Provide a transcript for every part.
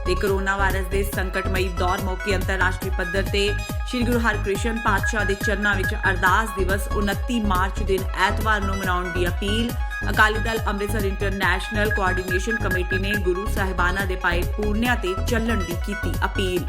ਤੇ corona virus ਦੇ ਸੰਕਟਮਈ ਦੌਰ ਮੌਕੇ ਅੰਤਰਰਾਸ਼ਟਰੀ ਪੱਧਰ ਤੇ ਸ੍ਰੀ ਗੁਰੂ ਹਰਕ੍ਰਿਸ਼ਨ ਪਾਤਸ਼ਾਹ ਦੇ ਚਰਨਾਂ ਵਿੱਚ ਅਰਦਾਸ ਦਿਵਸ 29 ਮਾਰਚ ਦਿਨ ਐਤਵਾਰ ਨੂੰ ਮਨਾਉਣ ਦੀ appeal Akali Dal Amritsar international coordination committee ਨੇ ਗੁਰੂ ਸਾਹਿਬਾਨਾਂ ਦੇ ਪਾਏ ਪੂਰਨਿਆਂ ਤੇ ਚੱਲਣ ਦੀ ਕੀਤੀ ਅਪੀਲ।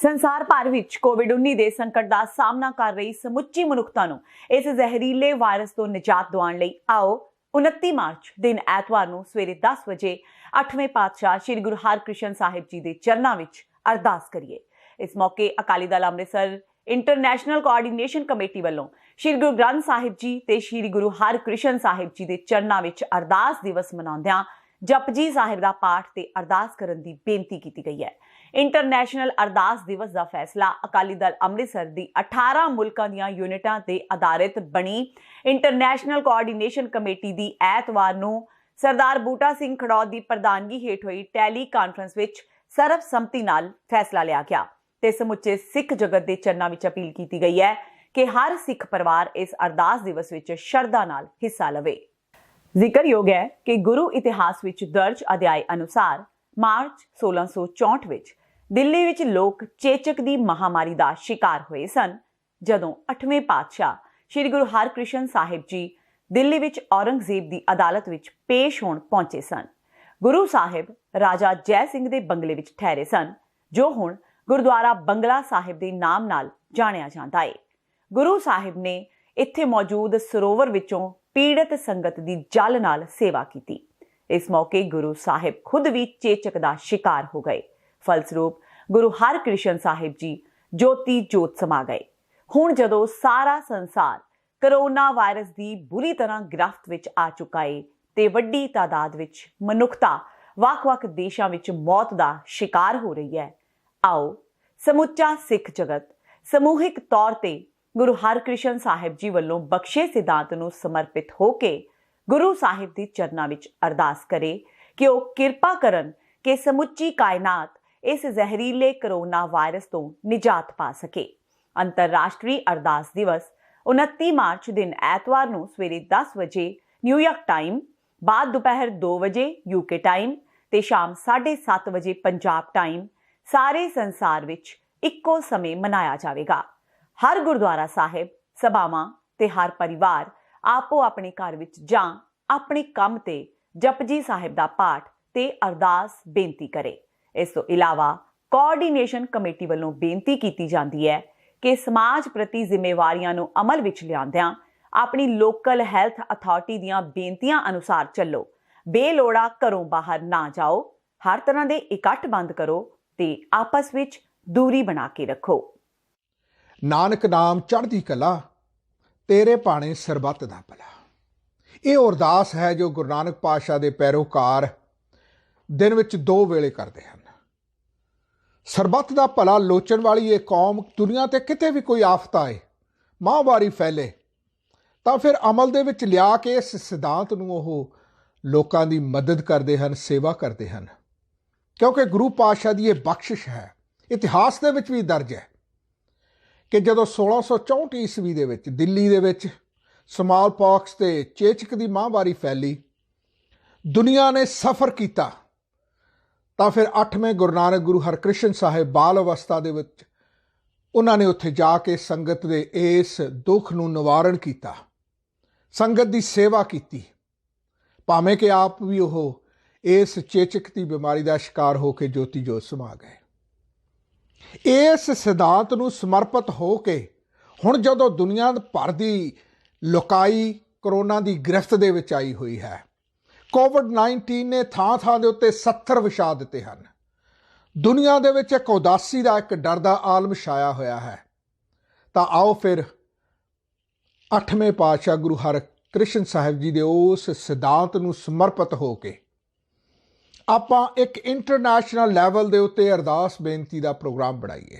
ਸੰਸਾਰ ਭਰ ਵਿੱਚ ਕੋਵਿਡ-19 ਦੇ ਸੰਕਟ ਦਾ ਸਾਹਮਣਾ ਕਰ ਰਹੀ ਸਮੁੱਚੀ ਮਨੁੱਖਤਾ ਨੂੰ ਇਸ ਜ਼ਹਿਰੀਲੇ ਵਾਇਰਸ ਤੋਂ ਨਿਜਾਤ ਦਿਵਾਉਣ ਲਈ ਆਓ 29 ਮਾਰਚ ਦਿਨ ਐਤਵਾਰ ਨੂੰ ਸਵੇਰੇ 10 ਵਜੇ 8ਵੇਂ ਪਾਤਸ਼ਾਹ ਸ੍ਰੀ ਗੁਰੂ ਹਰਕ੍ਰਿਸ਼ਨ ਸਾਹਿਬ ਜੀ ਦੇ ਚਰਨਾਂ ਵਿੱਚ ਅਰਦਾਸ ਕਰੀਏ। ਇਸ ਮੌਕੇ Akali Dal Amritsar international coordination committee ਵੱਲੋਂ ਸ੍ਰੀ ਗੁਰੂ ਗ੍ਰੰਥ ਸਾਹਿਬ ਜੀ ਤੇ ਸ੍ਰੀ ਗੁਰੂ ਹਰਕ੍ਰਿਸ਼ਨ ਸਾਹਿਬ ਜੀ ਦੇ ਚਰਨਾਂ ਵਿੱਚ ਅਰਦਾਸ ਦਿਵਸ ਮਨਾਉਂਦਿਆਂ ਜਪਜੀ ਸਾਹਿਬ ਦਾ ਪਾਠ ਤੇ ਅਰਦਾਸ ਕਰਨ ਦੀ ਬੇਨਤੀ ਕੀਤੀ ਗਈ ਹੈ। ਇੰਟਰਨੈਸ਼ਨਲ ਅਰਦਾਸ ਦਿਵਸ ਦਾ ਫੈਸਲਾ ਅਕਾਲੀ ਦਲ ਅੰਮ੍ਰਿਤਸਰ ਦੀ 18 ਮੁਲਕਾਂ ਦੀਆਂ ਯੂਨਿਟਾਂ ਤੇ ਆਧਾਰਿਤ ਬਣੀ ਇੰਟਰਨੈਸ਼ਨਲ ਕੋਆਰਡੀਨੇਸ਼ਨ ਕਮੇਟੀ ਦੀ ਐਤਵਾਰ ਨੂੰ ਸਰਦਾਰ ਬੂਟਾ ਸਿੰਘ ਖੜੌਤ ਦੀ ਪ੍ਰਧਾਨਗੀ ਹੇਠ ਹੋਈ ਟੈਲੀ ਕਾਨਫਰੰਸ ਵਿੱਚ ਸਰਬਸੰਮਤੀ ਨਾਲ ਫੈਸਲਾ ਲਿਆ ਗਿਆ ਤੇ ਸਮੁੱਚੇ ਸਿੱਖ ਜਗਤ ਦੇ ਚਰਨਾਂ ਵਿੱਚ ਅਪੀਲ ਕੀਤੀ ਗਈ ਹੈ ਕਿ ਹਰ ਸਿੱਖ ਪਰਿਵਾਰ ਇਸ ਅਰਦਾਸ ਦਿਵਸ ਵਿੱਚ ਸ਼ਰਧਾ ਨਾਲ ਹਿੱਸਾ ਲਵੇ। ਜ਼ਿਕਰਯੋਗ ਹੈ ਕਿ ਗੁਰੂ ਇਤਿਹਾਸ ਵਿੱਚ ਦਰਜ ਅਧਿਆਇ ਅਨੁਸਾਰ ਮਾਰਚ 1664 ਵਿੱਚ ਦਿੱਲੀ ਵਿੱਚ ਲੋਕ ਚੇਚਕ ਦੀ ਮਹਾਮਾਰੀ ਦਾ ਸ਼ਿਕਾਰ ਹੋਏ ਸਨ, ਜਦੋਂ 8ਵੇਂ ਪਾਤਸ਼ਾਹ ਸ੍ਰੀ ਗੁਰੂ ਹਰਕ੍ਰਿਸ਼ਨ ਸਾਹਿਬ ਜੀ ਦਿੱਲੀ ਵਿੱਚ ਔਰੰਗਜ਼ੇਬ ਦੀ ਅਦਾਲਤ ਵਿੱਚ ਪੇਸ਼ ਹੋਣ ਪਹੁੰਚੇ ਸਨ। ਗੁਰੂ ਸਾਹਿਬ ਰਾਜਾ ਜੈ ਸਿੰਘ ਦੇ ਬੰਗਲੇ ਵਿੱਚ ਠਹਿਰੇ ਸਨ, ਜੋ ਹੁਣ ਗੁਰਦੁਆਰਾ ਬੰਗਲਾ ਸਾਹਿਬ ਦੇ ਨਾਮ ਨਾਲ ਜਾਣਿਆ ਜਾਂਦਾ ਹੈ। ਗੁਰੂ ਸਾਹਿਬ ਨੇ ਇੱਥੇ ਮੌਜੂਦ ਸਰੋਵਰ ਵਿੱਚੋਂ ਪੀੜਤ ਸੰਗਤ ਦੀ ਜਲ ਨਾਲ ਸੇਵਾ ਕੀਤੀ। ਇਸ ਮੌਕੇ ਗੁਰੂ ਸਾਹਿਬ ਖੁਦ ਵੀ ਚੇਚਕ ਦਾ ਸ਼ਿਕਾਰ ਹੋ ਗਏ। ਫਲਸਰੂਪ ਗੁਰੂ ਹਰਕ੍ਰਿਸ਼ਨ ਸਾਹਿਬ ਜੀ ਜੋਤੀ ਜੋਤ ਸਮਾ ਗਏ। ਹੁਣ ਜਦੋਂ ਸਾਰਾ ਸੰਸਾਰ ਕੋਰੋਨਾ ਵਾਇਰਸ ਦੀ ਬੁਰੀ ਤਰ੍ਹਾਂ ਗ੍ਰਿਫਤ ਵਿੱਚ ਆ ਚੁੱਕਾ ਹੈ ਤੇ ਵੱਡੀ ਤਾਦਾਦ ਵਿੱਚ ਮਨੁੱਖਤਾ ਵੱਖ-ਵੱਖ ਦੇਸ਼ਾਂ ਵਿੱਚ ਮੌਤ ਦਾ ਸ਼ਿਕਾਰ ਹੋ ਰਹੀ ਹੈ, ਆਓ ਸਮੁੱਚਾ ਸਿੱਖ ਜਗਤ ਸਮੂਹਿਕ ਤੌਰ ਤੇ ਗੁਰੂ ਹਰਕ੍ਰਿਸ਼ਨ ਸਾਹਿਬ ਜੀ ਵੱਲੋਂ ਬਖਸ਼ੇ ਸਿਧਾਂਤ ਨੂੰ ਸਮਰਪਿਤ ਹੋ ਕੇ ਗੁਰੂ ਸਾਹਿਬ ਦੇ ਚਰਨਾਂ ਵਿੱਚ ਅਰਦਾਸ ਕਰੇ ਕਿ ਉਹ ਕਿਰਪਾ ਕਰਨ ਕਿ ਸਮੁੱਚੀ ਕਾਇਨਾਤ ਇਸ ਜ਼ਹਿਰੀਲੇ ਕੋਰੋਨਾ ਵਾਇਰਸ ਤੋਂ ਨਿਜਾਤ ਪਾ ਸਕੇ। ਅੰਤਰਰਾਸ਼ਟਰੀ ਅਰਦਾਸ ਦਿਵਸ 29 ਮਾਰਚ ਦਿਨ ਐਤਵਾਰ ਨੂੰ ਸਵੇਰੇ 10 ਵਜੇ ਨਿਊਯਾਰਕ ਟਾਈਮ, ਬਾਅਦ ਦੁਪਹਿਰ 2 ਵਜੇ ਯੂਕੇ ਟਾਈਮ ਤੇ ਸ਼ਾਮ 7:30 ਵਜੇ ਪੰਜਾਬ ਟਾਈਮ ਸਾਰੇ ਸੰਸਾਰ ਵਿੱਚ ਇੱਕੋ ਸਮੇਂ ਮਨਾਇਆ ਜਾਵੇਗਾ। ਹਰ ਗੁਰਦੁਆਰਾ ਸਾਹਿਬ, ਸਭਾਵਾਂ ਤੇ ਹਰ ਪਰਿਵਾਰ ਆਪੋ ਆਪਣੇ ਘਰ ਵਿੱਚ ਜਾਂ ਆਪਣੇ ਕੰਮ ਤੇ ਜਪਜੀ ਸਾਹਿਬ ਦਾ ਪਾਠ ਤੇ ਅਰਦਾਸ ਬੇਨਤੀ ਕਰੇ। ਇਸ ਤੋਂ ਇਲਾਵਾ ਕੋਆਰਡੀਨੇਸ਼ਨ ਕਮੇਟੀ ਵੱਲੋਂ ਬੇਨਤੀ ਕੀਤੀ ਜਾਂਦੀ ਹੈ ਕਿ ਸਮਾਜ ਪ੍ਰਤੀ ਜ਼ਿੰਮੇਵਾਰੀਆਂ ਨੂੰ ਅਮਲ ਵਿੱਚ ਲਿਆਉਂਦਿਆਂ ਆਪਣੀ ਲੋਕਲ ਹੈਲਥ ਅਥਾਰਟੀ ਦੀਆਂ ਬੇਨਤੀਆਂ ਅਨੁਸਾਰ ਚੱਲੋ। ਬੇਲੋੜਾ ਘਰੋਂ ਬਾਹਰ ਨਾ ਜਾਓ, ਹਰ ਤਰ੍ਹਾਂ ਦੇ ਇਕੱਠ ਬੰਦ ਕਰੋ ਤੇ ਆਪਸ ਵਿੱਚ ਦੂਰੀ ਬਣਾ ਕੇ ਰੱਖੋ। ਨਾਨਕ ਨਾਮ ਚੜ੍ਹਦੀ ਕਲਾ, ਤੇਰੇ ਭਾਣੇ ਸਰਬੱਤ ਦਾ ਭਲਾ। ਇਹ ਅਰਦਾਸ ਹੈ ਜੋ ਗੁਰੂ ਨਾਨਕ ਪਾਤਸ਼ਾਹ ਦੇ ਪੈਰੋਕਾਰ ਦਿਨ ਵਿੱਚ 2 ਵੇਲੇ ਕਰਦੇ ਹਨ। ਸਰਬੱਤ ਦਾ ਭਲਾ ਲੋਚਣ ਵਾਲੀ ਇਹ ਕੌਮ ਦੁਨੀਆ ਤੇ ਕਿਤੇ ਵੀ ਕੋਈ ਆਫਤ ਆਏ, ਮਹਾਂਮਾਰੀ ਫੈਲੇ, ਤਾਂ ਫਿਰ ਅਮਲ ਦੇ ਵਿੱਚ ਲਿਆ ਕੇ ਇਸ ਸਿਧਾਂਤ ਨੂੰ ਉਹ ਲੋਕਾਂ ਦੀ ਮਦਦ ਕਰਦੇ ਹਨ, ਸੇਵਾ ਕਰਦੇ ਹਨ, ਕਿਉਂਕਿ ਗੁਰੂ ਪਾਤਸ਼ਾਹ ਦੀ ਇਹ ਬਖਸ਼ਿਸ਼ ਹੈ। ਇਤਿਹਾਸ ਦੇ ਵਿੱਚ ਵੀ ਦਰਜ ਹੈ ਕਿ ਜਦੋਂ 1664 ਈਸਵੀ ਦੇ ਵਿੱਚ ਦਿੱਲੀ ਦੇ ਵਿੱਚ ਸਮਾਲ ਪੌਕਸ ਤੇ ਚੇਚਕ ਦੀ ਮਹਾਂਮਾਰੀ ਫੈਲੀ, ਦੁਨੀਆ ਨੇ ਸਫ਼ਰ ਕੀਤਾ, ਤਾਂ ਫਿਰ 8ਵੇਂ ਗੁਰੂ ਨਾਨਕ ਗੁਰੂ ਹਰਕ੍ਰਿਸ਼ਨ ਸਾਹਿਬ ਬਾਲ ਅਵਸਥਾ ਦੇ ਵਿੱਚ ਉਹਨਾਂ ਨੇ ਉੱਥੇ ਜਾ ਕੇ ਸੰਗਤ ਦੇ ਇਸ ਦੁੱਖ ਨੂੰ ਨਿਵਾਰਨ ਕੀਤਾ, ਸੰਗਤ ਦੀ ਸੇਵਾ ਕੀਤੀ, ਭਾਵੇਂ ਕਿ ਆਪ ਵੀ ਉਹ ਇਸ ਚੇਚਕ ਦੀ ਬਿਮਾਰੀ ਦਾ ਸ਼ਿਕਾਰ ਹੋ ਕੇ ਜੋਤੀ ਜੋਤ ਸਮਾ ਗਏ। ਇਸ ਸਿਧਾਂਤ ਨੂੰ ਸਮਰਪਿਤ ਹੋ ਕੇ ਹੁਣ ਜਦੋਂ ਦੁਨੀਆ ਭਰ ਦੀ ਲੋਕਾਈ ਕਰੋਨਾ ਦੀ ਗ੍ਰਿਫਤ ਦੇ ਵਿੱਚ ਆਈ ਹੋਈ ਹੈ, ਕੋਵਿਡ-19 ਨੇ ਥਾਂ-ਥਾਂ ਦੇ ਉੱਤੇ 70 ਵਿਛਾ ਦਿੱਤੇ ਹਨ, ਦੁਨੀਆ ਦੇ ਵਿੱਚ ਇੱਕ ਉਦਾਸੀ ਦਾ, ਇੱਕ ਡਰ ਦਾ ਆਲਮ ਛਾਇਆ ਹੋਇਆ ਹੈ, ਤਾਂ ਆਓ ਫਿਰ 8ਵੇਂ ਪਾਤਸ਼ਾਹ ਗੁਰੂ ਹਰਕ੍ਰਿਸ਼ਨ ਸਾਹਿਬ ਜੀ ਦੇ ਉਸ ਸਿਧਾਂਤ ਨੂੰ ਸਮਰਪਿਤ ਹੋ ਕੇ ਆਪਾਂ ਇੱਕ ਇੰਟਰਨੈਸ਼ਨਲ ਲੈਵਲ ਦੇ ਉੱਤੇ ਅਰਦਾਸ ਬੇਨਤੀ ਦਾ ਪ੍ਰੋਗਰਾਮ ਬਣਾਈਏ।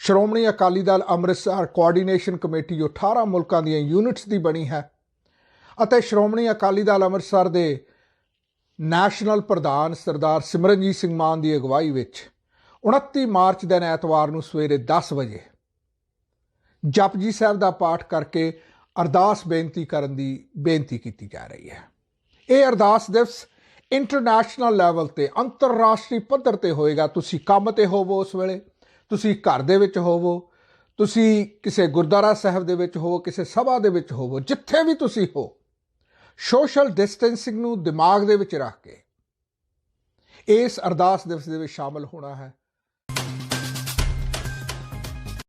ਸ਼੍ਰੋਮਣੀ ਅਕਾਲੀ ਦਲ ਅੰਮ੍ਰਿਤਸਰ ਕੋਆਰਡੀਨੇਸ਼ਨ ਕਮੇਟੀ ਜੋ 18 ਮੁਲਕਾਂ ਦੀਆਂ ਯੂਨਿਟਸ ਦੀ ਬਣੀ ਹੈ ਅਤੇ ਸ਼੍ਰੋਮਣੀ ਅਕਾਲੀ ਦਲ ਅੰਮ੍ਰਿਤਸਰ ਦੇ ਨੈਸ਼ਨਲ ਪ੍ਰਧਾਨ ਸਰਦਾਰ ਸਿਮਰਨਜੀਤ ਸਿੰਘ ਮਾਨ ਦੀ ਅਗਵਾਈ ਵਿੱਚ 29 ਮਾਰਚ ਦਿਨ ਐਤਵਾਰ ਨੂੰ ਸਵੇਰੇ 10 ਵਜੇ ਜਪਜੀ ਸਾਹਿਬ ਦਾ ਪਾਠ ਕਰਕੇ ਅਰਦਾਸ ਬੇਨਤੀ ਕਰਨ ਦੀ ਬੇਨਤੀ ਕੀਤੀ ਜਾ ਰਹੀ ਹੈ। ਇਹ ਅਰਦਾਸ ਦਿਵਸ ਇੰਟਰਨੈਸ਼ਨਲ ਲੈਵਲ ਤੇ ਅੰਤਰਰਾਸ਼ਟਰੀ ਪੱਧਰ ਤੇ ਹੋਏਗਾ। ਤੁਸੀਂ ਕੰਮ ਤੇ ਹੋਵੋ, ਉਸ ਵੇਲੇ ਤੁਸੀਂ ਘਰ ਦੇ ਵਿੱਚ ਹੋਵੋ, ਤੁਸੀਂ ਕਿਸੇ ਗੁਰਦੁਆਰਾ ਸਾਹਿਬ ਦੇ ਵਿੱਚ ਹੋਵੋ, ਕਿਸੇ ਸਭਾ ਦੇ ਵਿੱਚ ਹੋਵੋ, ਜਿੱਥੇ ਵੀ ਤੁਸੀਂ ਹੋ, ਸੋਸ਼ਲ ਡਿਸਟੈਂਸਿੰਗ ਨੂੰ ਦਿਮਾਗ ਦੇ ਵਿੱਚ ਰੱਖ ਕੇ ਇਸ ਅਰਦਾਸ ਦਿਵਸ ਦੇ ਵਿੱਚ ਸ਼ਾਮਲ ਹੋਣਾ ਹੈ।